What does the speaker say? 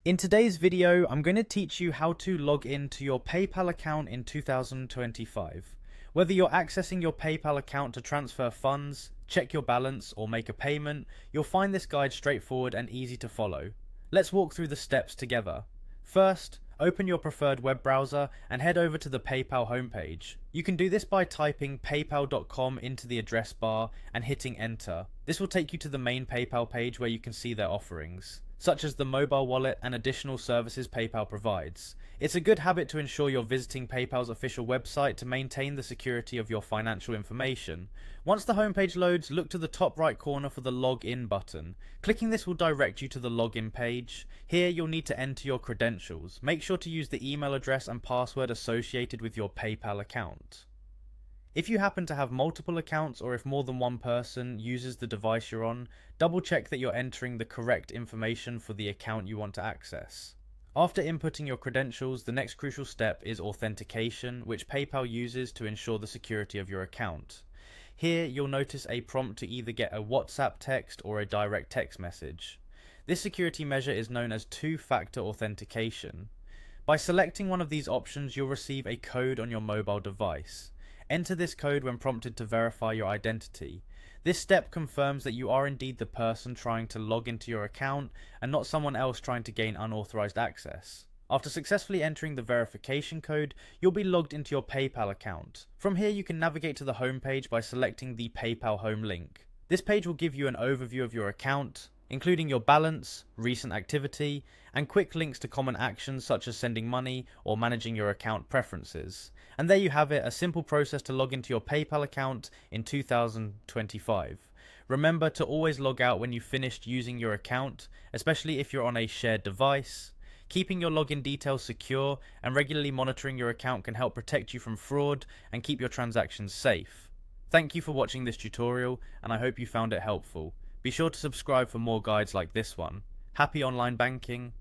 In today's video, I'm going to teach you how to log into your PayPal account in 2025. Whether you're accessing your PayPal account to transfer funds, check your balance, or make a payment, you'll find this guide straightforward and easy to follow. Let's walk through the steps together. First, open your preferred web browser and head over to the PayPal homepage. You can do this by typing paypal.com into the address bar and hitting enter. This will take you to the main PayPal page where you can see their offerings, such as the mobile wallet and additional services PayPal provides. It's a good habit to ensure you're visiting PayPal's official website to maintain the security of your financial information. Once the homepage loads, look to the top right corner for the login button. Clicking this will direct you to the login page. Here you'll need to enter your credentials. Make sure to use the email address and password associated with your PayPal account. If you happen to have multiple accounts, or if more than one person uses the device you're on, double check that you're entering the correct information for the account you want to access. After inputting your credentials, the next crucial step is authentication, which PayPal uses to ensure the security of your account. Here you'll notice a prompt to either get a WhatsApp text or a direct text message. This security measure is known as two-factor authentication. By selecting one of these options, you'll receive a code on your mobile device. Enter this code when prompted to verify your identity. This step confirms that you are indeed the person trying to log into your account and not someone else trying to gain unauthorized access. After successfully entering the verification code, you'll be logged into your PayPal account. From here you can navigate to the home page by selecting the PayPal home link. This page will give you an overview of your account, including your balance, recent activity, and quick links to common actions such as sending money or managing your account preferences. And there you have it, a simple process to log into your PayPal account in 2025. Remember to always log out when you've finished using your account, especially if you're on a shared device. Keeping your login details secure and regularly monitoring your account can help protect you from fraud and keep your transactions safe. Thank you for watching this tutorial, and I hope you found it helpful. Be sure to subscribe for more guides like this one. Happy online banking!